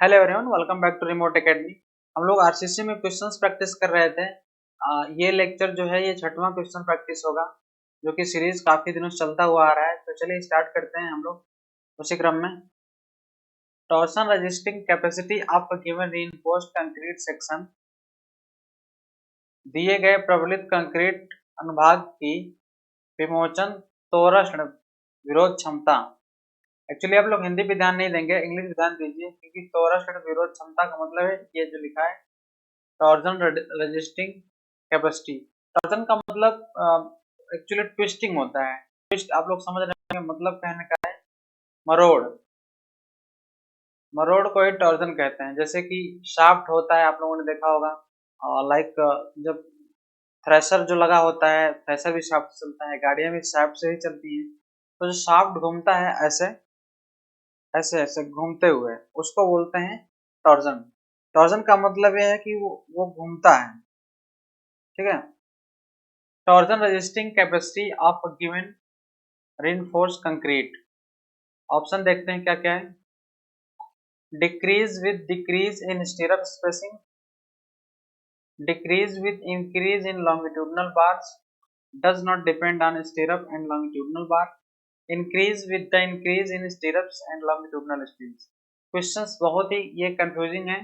Hello everyone, welcome back to Remote Academy. हम लोग RCC में क्वेश्चंस प्रैक्टिस कर रहे थे। ये लेक्चर जो है ये छठवां क्वेश्चन प्रैक्टिस होगा, जो कि सीरीज काफी दिनों से चलता हुआ आ रहा है। तो चलिए स्टार्ट करते हैं हम लोग उसी क्रम में। Torsion resisting capacity of a given reinforced concrete section. दिए गए प्रबलित कंक्रीट अनुभाग की विमोचन त्वरण विरोध क्षमता। एक्चुअली आप लोग हिंदी पे ध्यान नहीं देंगे, इंग्लिश पे ध्यान दीजिए, क्योंकि त्वरण विरोध क्षमता का मतलब है ये जो लिखा है टॉर्जन रेजिस्टिंग कैपेसिटी। टॉर्जन का मतलब एक्चुअली ट्विस्टिंग होता है। ट्विस्ट आप लोग समझ रहे हैं, मतलब कहने का है मरोड़। मरोड़ को ही टॉर्जन कहते हैं। जैसे कि शाफ्ट होता है, आप लोगों ने देखा होगा, लाइक जब थ्रेशर जो लगा होता है, थ्रेशर भी शाफ्ट से चलता है, गाड़ियां भी शाफ्ट से ही चलती हैं। तो जो शाफ्ट घूमता है ऐसे ऐसे ऐसे घूमते हुए, उसको बोलते हैं टॉर्जन। टॉर्जन का मतलब यह है कि वो घूमता है। ठीक है। Torsion resisting capacity of a given reinforced concrete. Option देखते हैं क्या क्या है। Decrease with decrease in स्टीरअप spacing, decrease with increase in longitudinal bars, does not depend on stirrup and longitudinal bar, increase with the increase in stirrups and longitudinal steels। Questions बहुत ही ये confusing है।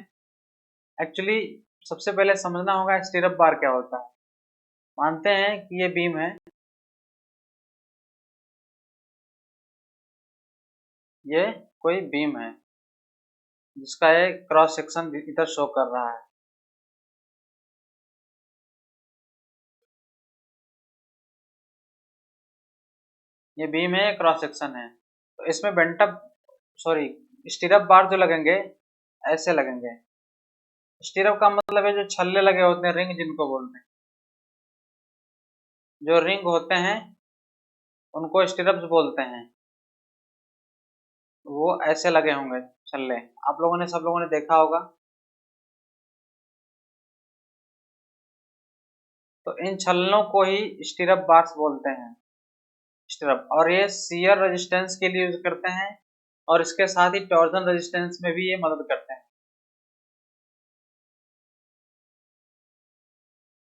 Actually सबसे पहले समझना होगा स्टीरअप बार क्या होता है। मानते हैं कि ये बीम है, ये कोई बीम है जिसका ये क्रॉस सेक्शन इधर शो कर रहा है। ये बीम है, क्रॉस सेक्शन है। तो इसमें बेंटअप सॉरी स्टीरअप बार जो लगेंगे ऐसे लगेंगे। स्टीरअप का मतलब है जो छल्ले लगे होते हैं, रिंग जिनको बोलते हैं। जो रिंग होते हैं उनको स्टीरअप्स बोलते हैं। वो ऐसे लगे होंगे छल्ले, आप लोगों ने सब लोगों ने देखा होगा। तो इन छल्लों को ही स्टीरअप बार्स बोलते हैं। स्टीरअप, और ये शियर रेजिस्टेंस के लिए यूज करते हैं, और इसके साथ ही टॉर्जन रेजिस्टेंस में भी ये मदद करते हैं।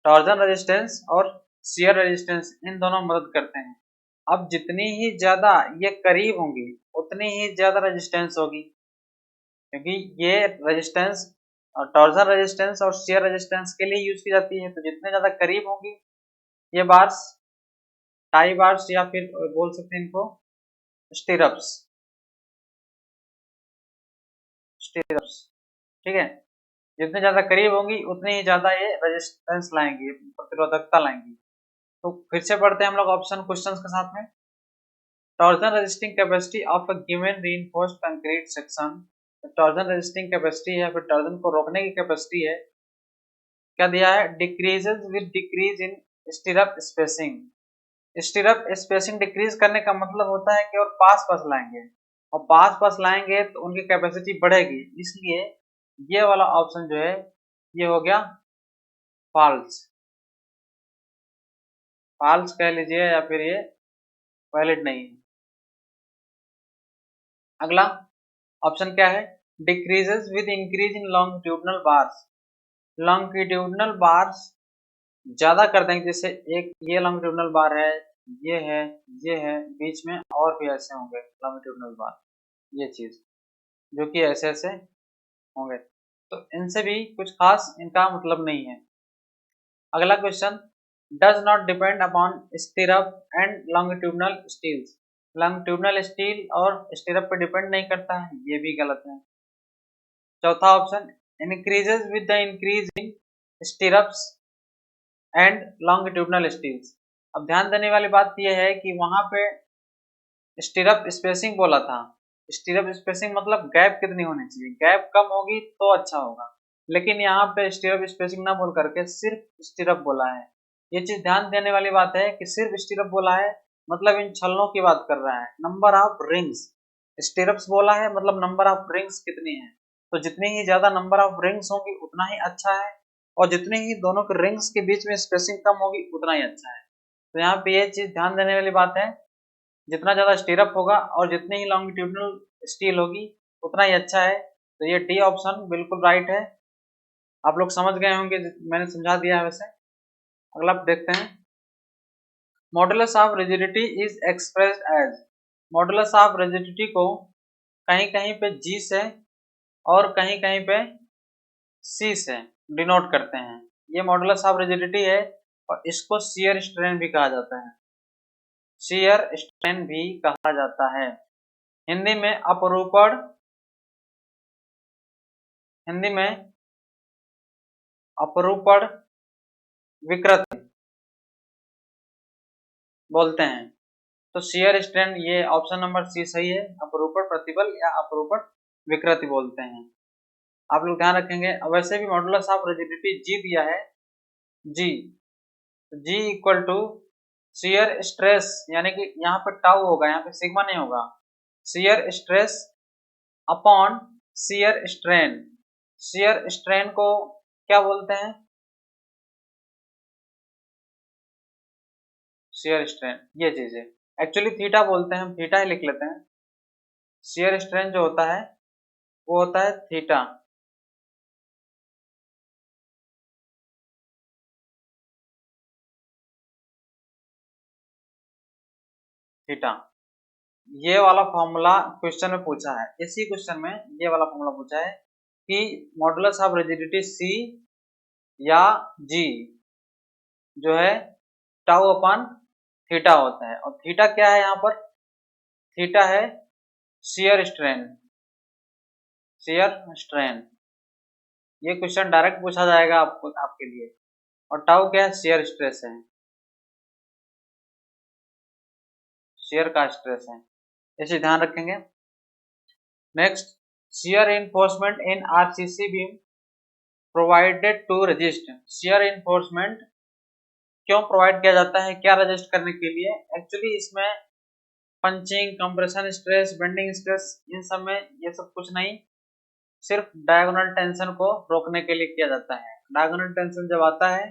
टॉर्जन रेजिस्टेंस और शियर रेजिस्टेंस इन दोनों मदद करते हैं। अब जितनी ही ज्यादा ये करीब होंगी उतनी ही ज्यादा रेजिस्टेंस होगी, क्योंकि ये रेजिस्टेंस टॉर्जन रेजिस्टेंस और शियर रेजिस्टेंस के लिए यूज की जाती है। तो जितने ज्यादा करीब होंगी ये बार्स, टाई बार्स, या फिर बोल सकते हैं इनको स्टीरअप्स। स्टीरअप्स, ठीक है। जितने ज्यादा करीब होंगी उतनी ही ज्यादा ये रेजिस्टेंस लाएंगी, प्रतिरोधकता लाएंगी। तो फिर से पढ़ते हैं हम लोग ऑप्शन क्वेश्चंस के साथ में। Torsion resisting capacity of a given reinforced concrete section. Torsion resisting capacity है, फिर टॉर्जन को रोकने की कैपेसिटी है। क्या दिया है? Decreases with decrease in स्टीरअप spacing. स्टीरअप spacing decrease करने का मतलब होता है कि और पास पास लाएंगे, और पास पास लाएंगे तो उनकी कैपेसिटी बढ़ेगी। इसलिए ये वाला ऑप्शन जो है ये हो गया फॉल्स। फॉल्स कह लीजिए, या फिर ये वैलिड नहीं है। अगला ऑप्शन क्या है? Decreases with increase in longitudinal bars. Longitudinal bars ज्यादा कर देंगे, जैसे एक ये लॉन्गिट्यूडनल बार है, ये है, ये है, बीच में और भी ऐसे होंगे लॉन्गिट्यूडनल बार, ये चीज जो कि ऐसे ऐसे होंगे। तो इनसे भी कुछ खास इनका मतलब नहीं है। अगला question, does not depend upon stirrup and longitudinal steels. Longitudinal steel और स्टीरअप पे डिपेंड नहीं करता है, ये भी गलत है। चौथा option, increases with the increase in stirrups and longitudinal steels. अब ध्यान देने वाली बात यह है कि वहां पे स्टीरअप स्पेसिंग बोला था। स्टीरअप स्पेसिंग मतलब गैप कितनी होनी चाहिए, गैप कम होगी तो अच्छा होगा। लेकिन यहाँ पे स्टीरअप स्पेसिंग ना बोल करके सिर्फ स्टीरअप बोला है। ये चीज ध्यान देने वाली बात है कि सिर्फ स्टीरअप बोला है, मतलब इन छल्लों की बात कर रहा है। नंबर ऑफ रिंग्स, स्टीरअप्स बोला है मतलब नंबर ऑफ रिंग्स कितनी है। तो जितनी ही ज्यादा नंबर ऑफ रिंग्स होंगी उतना ही अच्छा है, और जितनी ही दोनों के रिंग्स के बीच में स्पेसिंग कम होगी उतना ही अच्छा है। तो यहाँ पे ये चीज ध्यान देने वाली बात है, जितना ज्यादा स्टीरअप होगा और जितनी ही लॉन्गिट्यूडनल स्टील होगी उतना ही अच्छा है। तो ये डी ऑप्शन बिल्कुल राइट है। आप लोग समझ गए होंगे, मैंने समझा दिया है वैसे। अगला देखते हैं, modulus of rigidity is expressed as. Modulus of rigidity को कहीं कहीं पे जी से और कहीं कहीं पे सी से डिनोट करते हैं। ये मॉडुलस ऑफ रिजिडिटी है और इसको शियर स्ट्रेन भी कहा जाता है। शियर स्ट्रेन भी कहा जाता है। हिंदी में अपरूपण, हिंदी में अपरूपण विकृति बोलते हैं। तो शियर स्ट्रेन, ये ऑप्शन नंबर सी सही है, अपरूपण प्रतिबल या अपरूपण विकृति बोलते हैं। आप लोग ध्यान रखेंगे। वैसे भी मॉडुलस ऑफ रिजिडिटी जी दिया है, जी, जी इक्वल टू शियर स्ट्रेस, यानी कि यहाँ पे टाउ होगा, यहाँ पे सिग्मा नहीं होगा। Shear stress upon shear strain. Shear strain को क्या बोलते हैं? शियर स्ट्रेन, ये चीज है। एक्चुअली थीटा बोलते हैं, हम थीटा ही लिख लेते हैं। शियर स्ट्रेन जो होता है वो होता है थीटा। थीटा, ये वाला फॉर्मूला क्वेश्चन में पूछा है, इसी क्वेश्चन में ये वाला फॉर्मूला पूछा है कि मॉडुलस ऑफ रिजिडिटी सी या जी जो है टाउ अपॉन थीटा होता है। और थीटा क्या है यहाँ पर? थीटा है शियर स्ट्रेन, शियर स्ट्रेन। ये क्वेश्चन डायरेक्ट पूछा जाएगा आपको, आपके लिए। और टाउ क्या है? शियर स्ट्रेस है, शियर का स्ट्रेस है, इसे ध्यान रखेंगे। Next, shear reinforcement in RCC beam provided to resist. Shear reinforcement क्यों प्रोवाइड किया जाता है, क्या रजिस्ट करने के लिए? एक्चुअली इसमें punching, compression stress, bending stress, इन सब में ये सब कुछ नहीं, सिर्फ डायगोनल टेंशन को रोकने के लिए किया जाता है। डायगोनल टेंशन जब आता है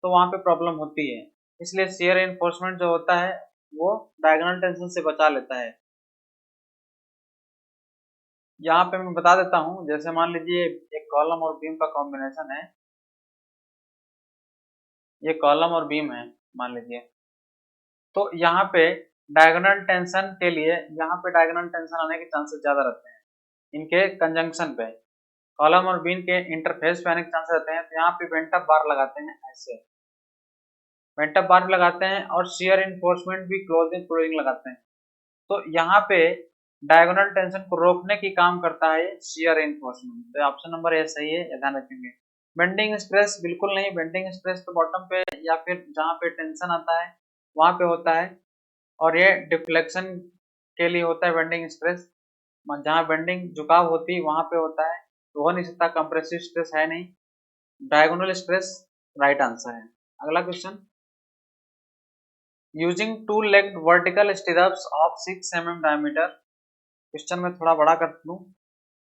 तो वहां पे प्रॉब्लम होती है, इसलिए शियर इन्फोर्समेंट जो होता है वो डायगोनल टेंशन से बचा लेता है। यहाँ पे मैं बता देता हूँ, जैसे मान लीजिए एक कॉलम और बीम का कॉम्बिनेशन है, ये कॉलम और बीम है मान लीजिए। तो यहाँ पे डायगोनल टेंशन के लिए, यहाँ पे डायगोनल टेंशन आने के चांसेस ज्यादा रहते हैं इनके कंजंक्शन पे। कॉलम और बीम के इंटरफेस पे आने के चांसेस रहते हैं, तो यहाँ पे वेंटअप बार लगाते हैं, ऐसे वेंटअप बार भी लगाते हैं और शियर इन्फोर्समेंट भी क्लोजिंग क्लोजिंग लगाते हैं। तो यहाँ पे डायगोनल टेंशन को रोकने की काम करता है शियर इन्फोर्समेंट। तो ऑप्शन नंबर ए सही है, ध्यान रखेंगे। बेंडिंग स्ट्रेस बिल्कुल नहीं, बेंडिंग स्ट्रेस तो बॉटम पे या फिर जहाँ पे टेंशन आता है वहां पे होता है, और ये डिफ्लेक्शन के लिए होता है बेंडिंग स्ट्रेस। जहाँ बेंडिंग झुकाव होती है वहां पे होता है, तो हो नहीं सकता। कंप्रेसिव स्ट्रेस है नहीं, डायगोनल स्ट्रेस राइट आंसर है। अगला question, using to legged vertical स्टीरअप्स of 6 mm diameter. Question में थोड़ा बड़ा कर दूं,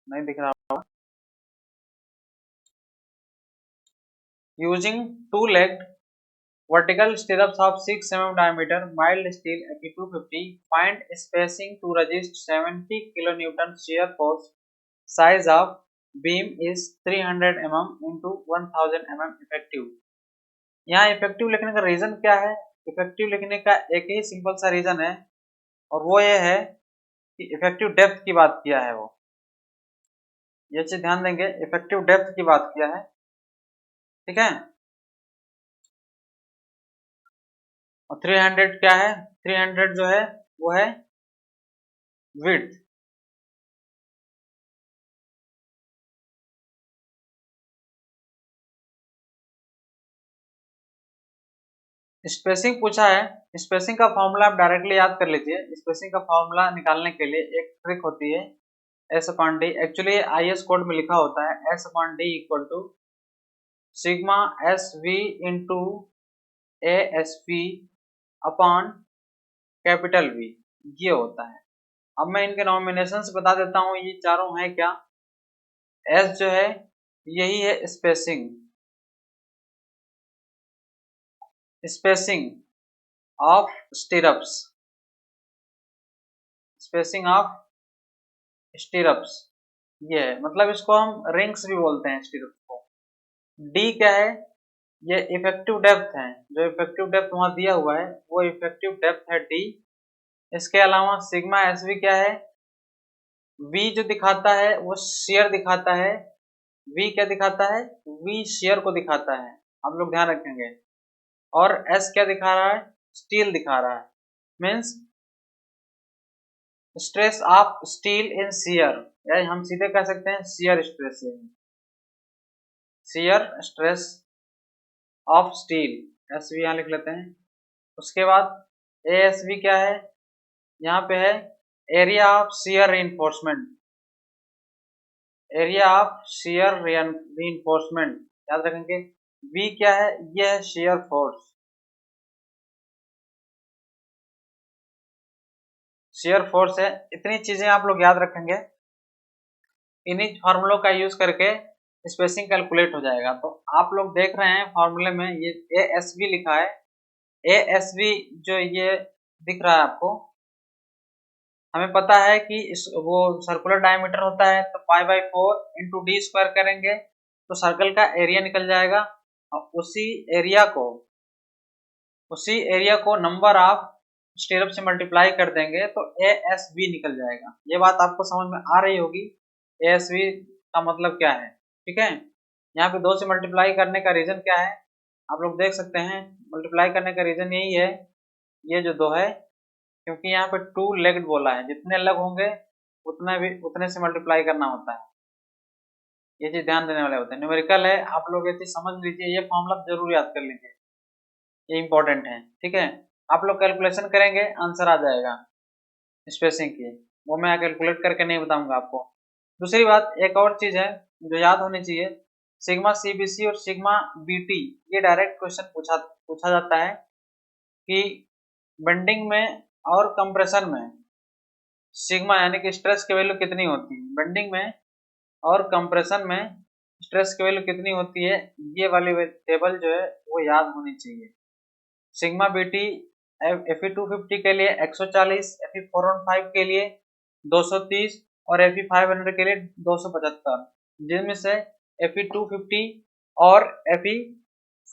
नहीं दिख रहा होगा। Using to legged vertical stirrups of 6 mm diameter, mild steel Fe250, find spacing to resist 70 kN shear force. Size of beam is 300 mm into 1000 mm effective. यहाँ इफेक्टिव लिखने का रीजन क्या है? इफेक्टिव लिखने का एक ही सिंपल सा रीजन है, और वो ये है कि इफेक्टिव डेप्थ की बात किया है वो। ये चीज ध्यान देंगे, इफेक्टिव डेप्थ की बात किया है, ठीक है। और 300 क्या है? 300 जो है वो है विड्थ। स्पेसिंग पूछा है, स्पेसिंग का फॉर्मूला आप डायरेक्टली याद कर लीजिए। स्पेसिंग का फॉर्मूला निकालने के लिए एक ट्रिक होती है, S upon D. Actually IS code में लिखा होता है S upon D equal to sigma S V into A S P upon capital V, ये होता है। अब मैं इनके नॉमिनेशन बता देता हूँ, ये चारों हैं क्या। एस जो है यही है spacing, spacing of स्टीरअप्स, spacing of स्टीरअप्स। ये है, मतलब इसको हम रिंग्स भी बोलते हैं स्टीरिप्स को। डी क्या है, ये इफेक्टिव डेप्थ है, जो इफेक्टिव डेप्थ वहां दिया हुआ है वो इफेक्टिव डेप्थ है डी। इसके अलावा सिग्मा एस वी क्या है, वी जो दिखाता है वो शेयर दिखाता है। वी क्या दिखाता है, वी शेयर को दिखाता है, हम लोग ध्यान रखेंगे। और एस क्या दिखा रहा है, स्टील दिखा रहा है, means stress of steel in shear, या हम सीधे कह सकते हैं shear stress, shear stress of steel, S V यहाँ लिख लेते हैं। उसके बाद ए एस वी क्या है, यहाँ पे है area of shear reinforcement, area of shear reinforcement याद रखेंगे। वी क्या है, ये है शियर फोर्स, शियर फोर्स है। इतनी चीजें आप लोग याद रखेंगे, इन्हीं फॉर्मूलों का यूज करके स्पेसिंग कैलकुलेट हो जाएगा। तो आप लोग देख रहे हैं फॉर्मूले में ये ए एस बी लिखा है, ए एस बी जो ये दिख रहा है आपको, हमें पता है कि वो सर्कुलर डायमीटर होता है, तो pi by 4 into D square करेंगे तो सर्कल का एरिया निकल जाएगा, और उसी एरिया को नंबर ऑफ स्टीरअप से मल्टीप्लाई कर देंगे तो ए एस बी निकल जाएगा। ये बात आपको समझ में आ रही होगी, ए एस बी का मतलब क्या है, ठीक है। यहाँ पे 2 से मल्टीप्लाई करने का रीजन क्या है, आप लोग देख सकते हैं। मल्टीप्लाई करने का रीजन यही है, ये जो 2 है, क्योंकि यहाँ पे 2 लेग्ड बोला है, जितने लग होंगे उतने से मल्टीप्लाई करना होता है। ये चीज ध्यान देने वाले होते हैं, न्यूमेरिकल है, आप लोग ये चीज समझ लीजिए, ये फॉर्मूला जरूर याद कर लीजिए, ये इंपॉर्टेंट है, ठीक है। आप लोग कैलकुलेशन करेंगे आंसर आ जाएगा स्पेसिंग की, वो मैं कैलकुलेट करके नहीं बताऊंगा आपको। दूसरी बात, एक और चीज है जो याद होनी चाहिए, सिग्मा सीबीसी और सिग्मा बीटी, ये डायरेक्ट क्वेश्चन पूछा जाता है कि बेंडिंग में और कंप्रेशन में सिग्मा यानी कि स्ट्रेस की वैल्यू कितनी होती है, बेंडिंग में और कंप्रेशन में स्ट्रेस की वैल्यू कितनी होती है, ये वाली टेबल जो है वो याद होनी चाहिए। सिग्मा बीटी एफई 250 के लिए 140, एफई 415 के लिए 230 और एफई 500 के लिए 275, जिनमें से एफई 250 और एफई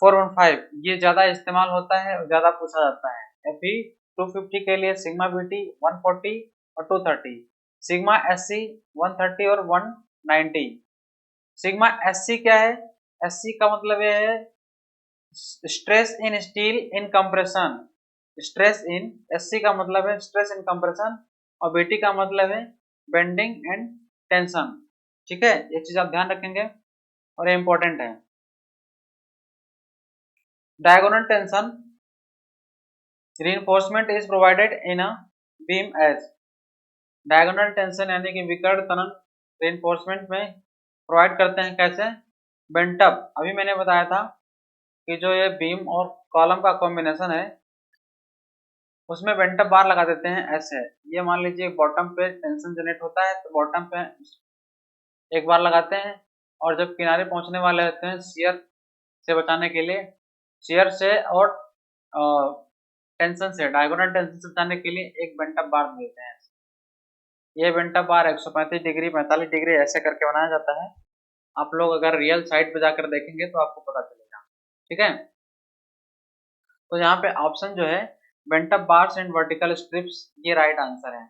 415 ये ज्यादा इस्तेमाल होता है और ज्यादा पूछा जाता है। एफई 250 के लिए सिग्मा बीटी 140 और 230, सिग्मा एससी 130 और 190। सिग्मा एससी क्या है, एससी का मतलब ये है stress in steel in compression, stress in, SC का मतलब है स्ट्रेस इन कंप्रेशन, और बीटी का मतलब है बेंडिंग एंड टेंशन, ठीक है। ये चीज आप ध्यान रखेंगे और ये इंपॉर्टेंट है। Diagonal tension reinforcement is provided in a beam as, diagonal tension यानी कि विकर्ण तनन reinforcement में प्रोवाइड करते हैं कैसे, बेंटअप। अभी मैंने बताया था कि जो ये बीम और कॉलम का कॉम्बिनेशन है उसमें बेंटअप बार लगा देते हैं ऐसे। ये मान लीजिए बॉटम पे टेंशन जनरेट होता है तो बॉटम पे एक बार लगाते हैं, और जब किनारे पहुंचने वाले होते हैं शियर से बचाने के लिए, शियर से और टेंशन से, डायगोनल टेंशन से बचाने के लिए एक बेंटअप बार देते हैं। ये बेंटअप बार 135 डिग्री 45 डिग्री ऐसे करके बनाया जाता है। आप लोग अगर रियल साइट पे जाकर देखेंगे तो आपको पता चलेगा, ठीक है। तो यहाँ पे ऑप्शन जो है bent up bars and vertical strips, ये राइट आंसर है,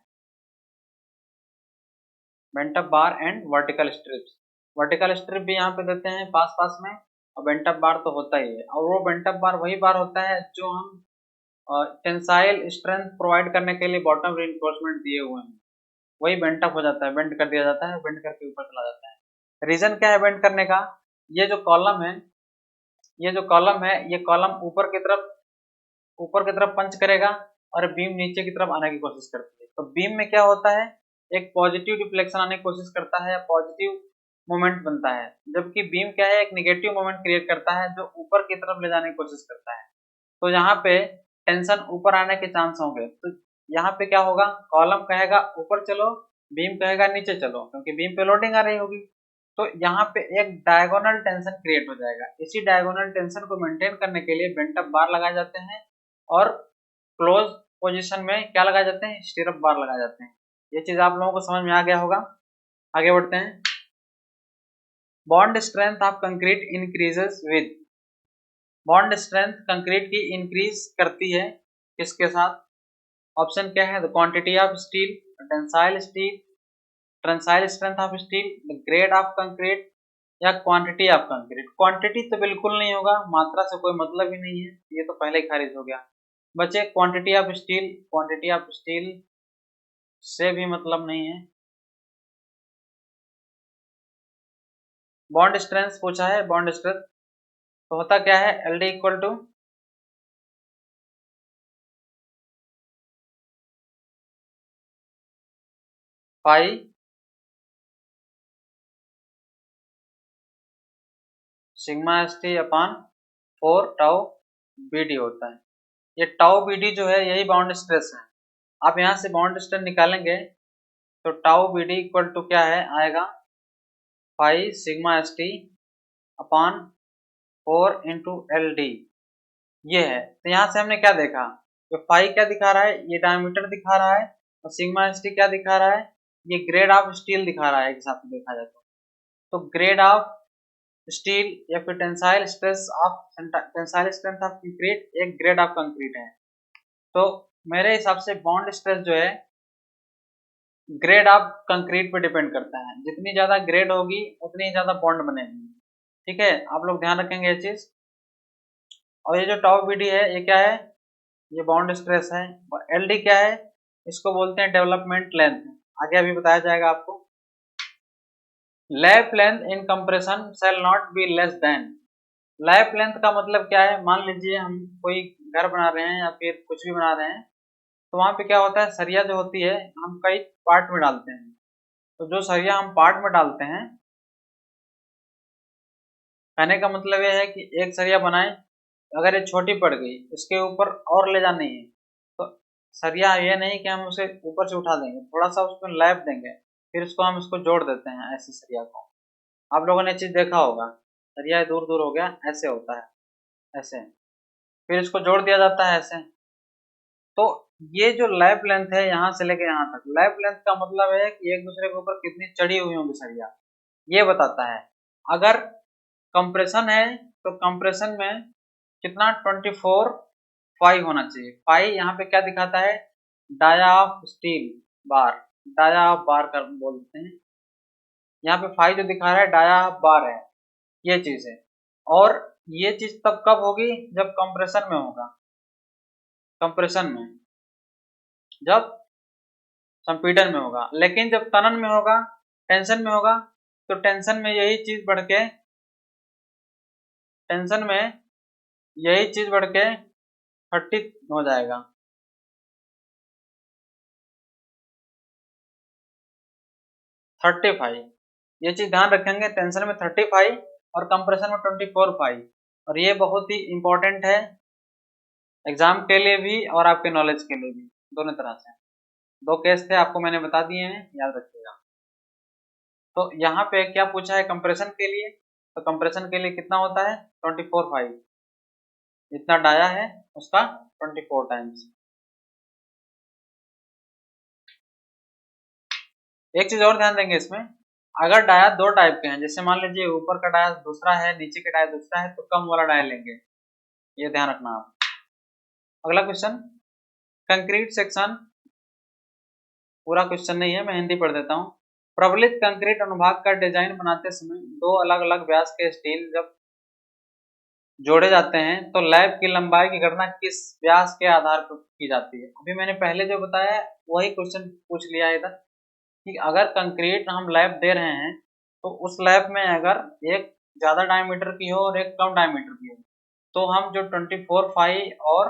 bent up bar and vertical strips. Vertical strip भी यहाँ पे देते हैं पास पास में, और बेंटअप बार तो होता ही है, और वो बेंटअप बार वही बार होता है जो हम टेंसाइल स्ट्रेंथ प्रोवाइड करने के लिए बॉटम रिइंफोर्समेंट दिए हुए हैं, वही बेंटअप हो जाता है, बेंड कर दिया जाता है, बेंड करके ऊपर चला जाता है। रीजन क्या है बेंड करने का, ये जो कॉलम है, ये कॉलम ऊपर की तरफ पंच करेगा और बीम नीचे की तरफ आने की कोशिश करती है। तो बीम में क्या होता है, एक पॉजिटिव डिफ्लेक्शन आने की कोशिश करता है, पॉजिटिव मोमेंट बनता है, जबकि बीम क्या है, एक निगेटिव मोमेंट क्रिएट करता है जो ऊपर की तरफ ले जाने की कोशिश करता है। तो यहाँ पे टेंशन ऊपर आने के चांस होंगे, तो यहाँ पे क्या होगा, कॉलम कहेगा ऊपर चलो, बीम कहेगा नीचे चलो, क्योंकि बीम पे लोडिंग आ रही होगी। तो यहाँ पे एक डायगोनल टेंशन क्रिएट हो जाएगा। इसी डायगोनल टेंशन को मेंटेन करने के लिए बेंटअप बार लगाए जाते हैं, और क्लोज पोजीशन में क्या लगाए जाते हैं, स्टीरअप बार लगाए जाते हैं। ये चीज आप लोगों को समझ में आ गया होगा। आगे बढ़ते हैं। Bond strength of concrete increases with, bond strength concrete की इंक्रीज करती है किसके साथ? ऑप्शन क्या है? The quantity of steel, tensile steel, tensile strength of steel, the grade of concrete, या क्वांटिटी ऑफ कंक्रीट। क्वांटिटी तो बिल्कुल नहीं होगा, मात्रा से कोई मतलब ही नहीं है, ये तो पहले ही खारिज हो गया। बचे quantity of steel, quantity of steel से भी मतलब नहीं है। बॉन्ड स्ट्रेंथ पूछा है, बॉन्ड स्ट्रेंथ तो होता क्या है? L D equal to pi sigma S T upon 4 tau B D होता है। ये टाउ बी डी जो है यही बॉन्ड स्ट्रेस है। आप यहाँ से बॉन्ड स्ट्रेस निकालेंगे तो tau B D equal to क्या है आएगा? Pi sigma S T upon 4 into L D, ये है। तो यहाँ से हमने क्या देखा? तो फाई क्या दिखा रहा है? ये डायमीटर दिखा रहा है, और सिग्मा एस टी क्या दिखा रहा है? ये ग्रेड ऑफ स्टील दिखा रहा है एक हिसाब से देखा जाए तो ग्रेड ऑफ स्टील या फिर tensile stress of tensile strength of concrete एक ग्रेड ऑफ कंक्रीट है। तो मेरे हिसाब से बॉन्ड स्ट्रेस जो है ग्रेड ऑफ कंक्रीट पे डिपेंड करता है, जितनी ज्यादा ग्रेड होगी उतनी ज्यादा बॉन्ड बनेगी। ठीक है, आप लोग ध्यान रखेंगे ये चीज। और ये जो टॉप बीडी है ये क्या है? ये बॉन्ड स्ट्रेस है। और एल डी क्या है? इसको बोलते हैं डेवलपमेंट लेंथ। आगे अभी बताया जाएगा आपको। Lap length in compression shall not be less than, lap length का मतलब क्या है? मान लीजिए हम कोई घर बना रहे हैं या फिर कुछ भी बना रहे हैं, तो वहां पे क्या होता है? सरिया जो होती है हम कई पार्ट में डालते हैं। तो जो सरिया हम पार्ट में डालते हैं, कहने का मतलब यह है कि एक सरिया बनाए, अगर ये छोटी पड़ गई इसके ऊपर और ले जानी है, तो सरिया ये नहीं कि हम उसे ऊपर से उठा देंगे, थोड़ा सा उसमें लैप देंगे, फिर उसको हम इसको जोड़ देते हैं ऐसे सरिया को। आप लोगों ने चीज देखा होगा, सरिया दूर दूर हो गया ऐसे होता है, ऐसे, फिर इसको जोड़ दिया जाता है ऐसे। तो ये जो लैप लेंथ है यहाँ से लेके यहाँ तक, लैप लेंथ का मतलब है कि एक दूसरे के ऊपर कितनी चढ़ी हुई होंगी सरिया, ये बताता है। अगर कंप्रेशन है तो कंप्रेशन में कितना? 24 फाई होना चाहिए। फाई यहाँ पे क्या दिखाता है? Dia of steel bar, dia of bar कर बोलते हैं। यहाँ पे फाई जो दिखा रहा है डाया ऑफ बार है, ये चीज है। और ये चीज तब कब होगी? जब कंप्रेशन में होगा, कंप्रेशन में, जब संपीड़न में होगा। लेकिन जब तनन में होगा, टेंशन में होगा, तो टेंशन में यही चीज बढ़ के, टेंशन में यही चीज बढ़ के 30 हो जाएगा। 35, ये चीज ध्यान रखेंगे, टेंशन में 35 और कंप्रेशन में 24 फाई। और ये बहुत ही इंपॉर्टेंट है एग्जाम के लिए भी और आपके नॉलेज के लिए भी, दोनों तरह से। दो केस थे आपको मैंने बता दिए हैं, याद रखिएगा। तो यहाँ पे क्या पूछा है कंप्रेशन के लिए? तो कंप्रेशन के लिए कितना होता है? 24 फाई, जितना डाया है उसका 24 टाइम्स। एक चीज और ध्यान देंगे इसमें, अगर डाया दो टाइप के हैं, जैसे मान लीजिए ऊपर का डाया दूसरा है, नीचे का डाया दूसरा है, तो कम वाला डाया लेंगे, ये ध्यान रखना आप। अगला क्वेश्चन, कंक्रीट सेक्शन, पूरा क्वेश्चन नहीं है, मैं हिंदी पढ़ देता हूँ। प्रबलित कंक्रीट अनुभाग का डिजाइन बनाते समय दो अलग अलग व्यास के स्टील जब जोड़े जाते हैं तो लैब की लंबाई की गणना किस व्यास के आधार पर की जाती है? अभी मैंने पहले जो बताया वही क्वेश्चन पूछ लिया है इधर, कि अगर कंक्रीट हम लैब दे रहे हैं तो उस लैब में अगर एक ज्यादा डायमीटर की हो और एक कम डायमीटर की हो, तो हम जो 24 फाई और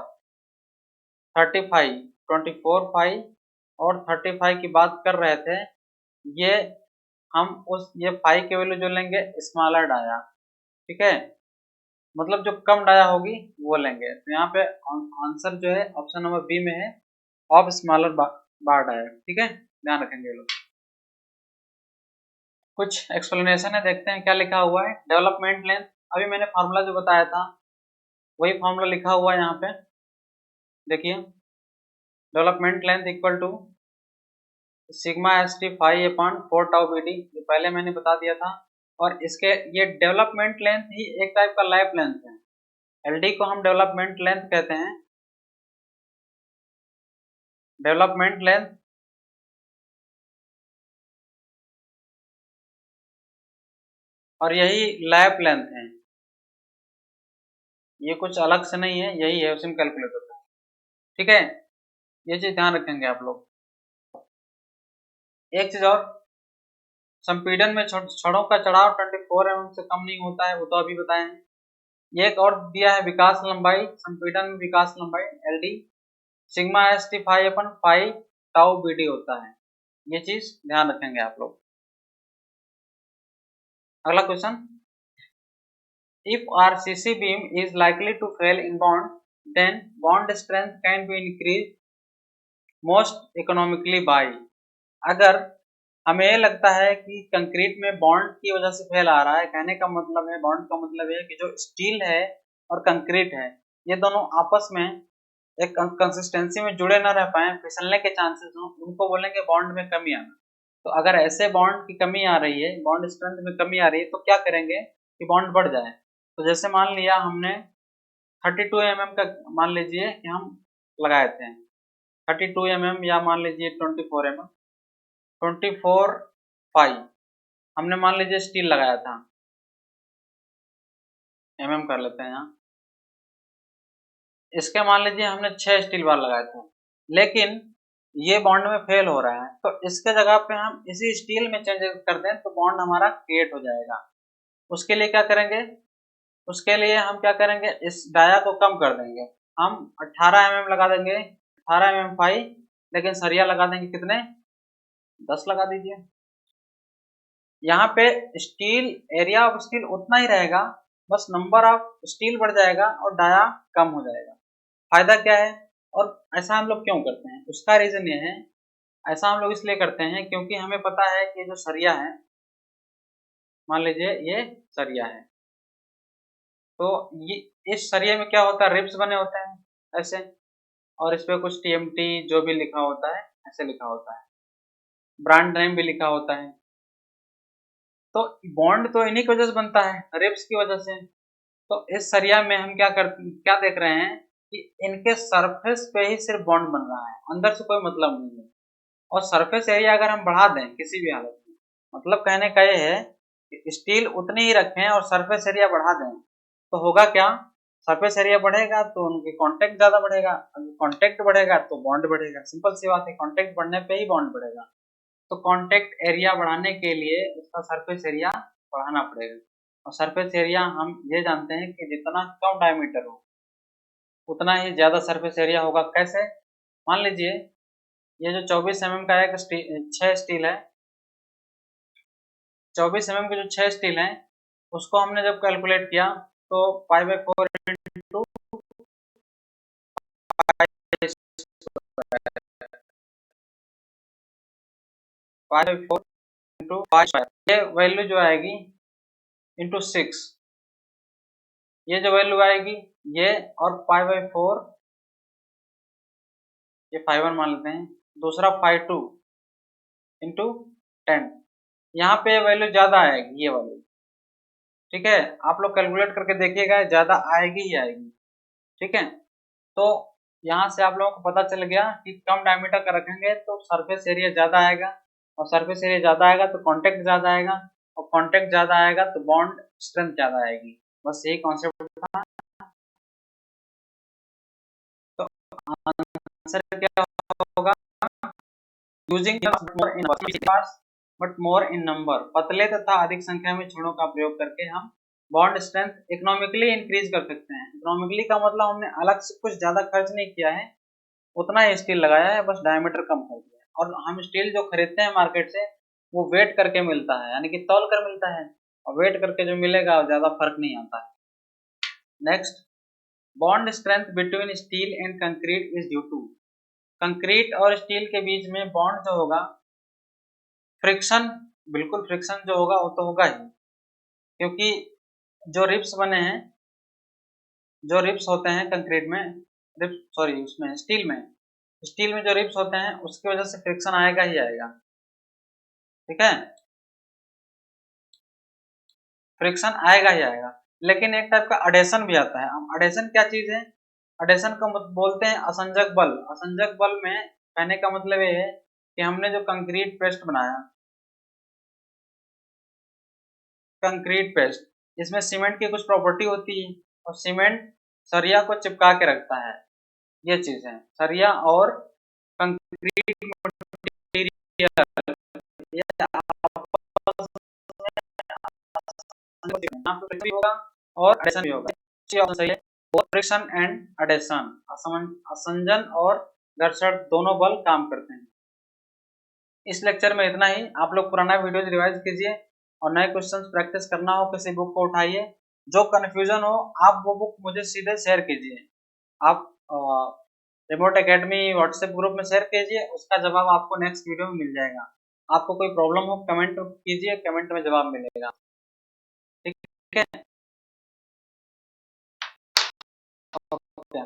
35, 24 फाई और 35 की बात कर रहे थे, ये हम उस ये फाई की वैल्यू जो लेंगे स्मॉलर डाया, ठीक है, मतलब जो कम डाया होगी वो लेंगे। तो यहाँ पे आंसर जो है ऑप्शन नंबर बी में है, ऑफ स्मॉलर बार डाया। ठीक है, ध्यान रखेंगे ये लोग। कुछ एक्सप्लेनेशन है, देखते हैं क्या लिखा हुआ है। डेवलपमेंट लेंथ, अभी मैंने फार्मूला जो बताया था वही फार्मूला लिखा हुआ है यहाँ पे, देखिए। Development length equal to sigma S T 5/4 tau B D, ये पहले मैंने बता दिया था। और इसके ये डेवलपमेंट लेंथ ही एक टाइप का लाइफ लेंथ है। एलडी को हम डेवलपमेंट लेंथ कहते हैं, डेवलपमेंट लेंथ। और यही लाइफ लेंथ है, ये कुछ अलग से नहीं है, यही है, उसी में कैलकुलेट होता है। ठीक है, ये चीज ध्यान रखेंगे आप लोग। एक चीज और, संपीड़न में छड़ों का चढ़ाव 24 mm से कम नहीं होता है, वो तो अभी बताए हैं। ये एक और दिया है, विकास लंबाई, संपीड़न में विकास लंबाई L D sigma S T 5/5 tau B D होता है। ये चीज ध्यान रखेंगे आप लोग। अगला question, if RCC beam is likely to fail in bond, then bond strength can be increased most economically by। अगर हमें ये लगता है कि कंक्रीट में बॉन्ड की वजह से फेल आ रहा है, कहने का मतलब है, बॉन्ड का मतलब है कि जो स्टील है और कंक्रीट है, ये दोनों आपस में एक कंसिस्टेंसी में जुड़े ना रह पाए, फिसलने के चांसेस हो, उनको बोलेंगे बॉन्ड में कमी आना। तो अगर ऐसे बॉन्ड की कमी आ रही है, बॉन्ड स्ट्रेंथ में कमी आ रही है, तो क्या करेंगे कि बॉन्ड बढ़ जाए। तो जैसे मान लिया हमने 32 mm का मान लीजिए कि हम लगाए थे, 32 mm या मान लीजिए 24 mm, 24 5 हमने मान लीजिए स्टील लगाया था, mm कर लेते हैं यहाँ। इसके मान लीजिए हमने 6 स्टील बार लगाए थे, लेकिन ये बॉन्ड में फेल हो रहा है, तो इसके जगह पे हम इसी स्टील में चेंज कर दें तो बॉन्ड हमारा क्रिएट हो जाएगा। उसके लिए क्या करेंगे, उसके लिए हम क्या करेंगे, इस डाया को कम कर देंगे, हम 18 mm लगा देंगे, 18 mm 5, लेकिन सरिया लगा देंगे कितने, 10 लगा दीजिए। यहाँ पे स्टील, एरिया ऑफ स्टील उतना ही रहेगा, बस नंबर ऑफ स्टील बढ़ जाएगा और डाया कम हो जाएगा। फायदा क्या है, और ऐसा हम लोग क्यों करते हैं, उसका रीजन ये है, ऐसा हम लोग इसलिए करते हैं क्योंकि हमें पता है कि जो सरिया है, मान लीजिए ये सरिया है, तो ये इस सरिये में क्या होता है, रिब्स बने होते हैं ऐसे, और इस पे कुछ टीएमटी जो भी लिखा होता है ऐसे लिखा होता है, ब्रांड नेम भी लिखा होता है। तो बॉन्ड तो इन्हीं की वजह से बनता है, रिब्स की वजह से। तो इस सरिया में हम क्या देख रहे हैं कि इनके सरफेस पे ही सिर्फ बॉन्ड बन रहा है, अंदर से कोई मतलब नहीं है। और सरफेस एरिया अगर हम बढ़ा दें किसी भी हालत में, मतलब कहने का ये है कि स्टील उतनी ही रखें और सरफेस एरिया बढ़ा दें, तो होगा क्या, सरफेस एरिया बढ़ेगा तो उनकी कांटेक्ट ज्यादा बढ़ेगा, अगर कांटेक्ट बढ़ेगा तो बॉन्ड बढ़ेगा, सिंपल सी बात है, कांटेक्ट बढ़ने पे ही बॉन्ड बढ़ेगा। तो कांटेक्ट एरिया बढ़ाने के लिए उसका सरफेस एरिया बढ़ाना पड़ेगा, और सरफेस एरिया हम ये जानते हैं कि जितना कम डायमीटर हो उतना ही ज्यादा सरफेस एरिया होगा। कैसे, मान लीजिए ये जो 24 mm का एक 6 स्टील है, 24 mm के जो 6 स्टील है, उसको हमने जब कैलकुलेट किया तो 5/4 इंटू 5/4 इंटू 5, ये वैल्यू जो आएगी इंटू 6, ये जो वैल्यू आएगी ये, और 5/4 ये 5/1 मान लेते हैं, दूसरा 5/2 इंटू 10, यहाँ पे वैल्यू ज्यादा आएगी ये वाली। ठीक है, आप लोग कैलकुलेट करके देखिएगा, ज्यादा आएगी ही आएगी। ठीक है, तो यहाँ से आप लोगों को पता चल गया कि कम डायमीटर का रखेंगे तो सरफेस एरिया ज्यादा आएगा, और सरफेस एरिया ज्यादा आएगा तो कांटेक्ट ज्यादा आएगा, और कांटेक्ट ज्यादा आएगा तो बॉन्ड स्ट्रेंथ ज्यादा आएगी। बस यही कॉन्सेप्ट था। तो आंसर क्या होगा, using but more in number, पतले तथा अधिक संख्या में छड़ों का प्रयोग करके हम बॉन्ड स्ट्रेंथ इकोनॉमिकली इंक्रीज कर सकते हैं। इकोनॉमिकली का मतलब हमने अलग से कुछ ज्यादा खर्च नहीं किया है, उतना ही स्टील लगाया है, बस डायमीटर कम कर दिया है। और हम स्टील जो खरीदते हैं मार्केट से, वो वेट करके मिलता है, यानी कि तौल कर मिलता है, और वेट करके जो मिलेगा ज्यादा फर्क नहीं आता है। Next, bond strength between steel and concrete is due to, concrete और स्टील के बीच में बॉन्ड जो होगा, फ्रिक्शन, बिल्कुल फ्रिक्शन जो होगा वो तो होगा ही, क्योंकि जो रिब्स बने हैं, जो रिब्स होते हैं कंक्रीट में, रिब्स सॉरी उसमें स्टील में जो रिब्स होते हैं उसकी वजह से फ्रिक्शन आएगा ही आएगा। ठीक है, फ्रिक्शन आएगा ही आएगा। लेकिन एक टाइप का अडेशन भी आता है। अब अडेशन क्या चीज है? अडेशन को बोलते हैं असंजक बल। असंजक बल में कहने का मतलब ये है कि हमने जो कंक्रीट पेस्ट बनाया, कंक्रीट पेस्ट, इसमें सीमेंट की कुछ प्रॉपर्टी होती है और सीमेंट सरिया को चिपका के रखता है। ये चीज है सरिया और कंक्रीट मटेरियल, ये आपस में भी होगा और एडिशन भी होगा। सही है, फ्रिक्शन एंड एडिशन, असंजन और घर्षण दोनों बल काम करते हैं। इस लेक्चर में इतना ही। आप लोग पुराना वीडियोज रिवाइज कीजिए और नए क्वेश्चंस प्रैक्टिस करना हो किसी बुक को उठाइए। जो कंफ्यूजन हो आप वो बुक मुझे सीधे शेयर कीजिए। आप रिमोट एकेडमी व्हाट्सएप ग्रुप में शेयर कीजिए, उसका जवाब आपको नेक्स्ट वीडियो में मिल जाएगा। आपको कोई प्रॉब्लम हो कमेंट कीजिए, कमेंट में जवाब मिलेगा। ठीक है, ओके।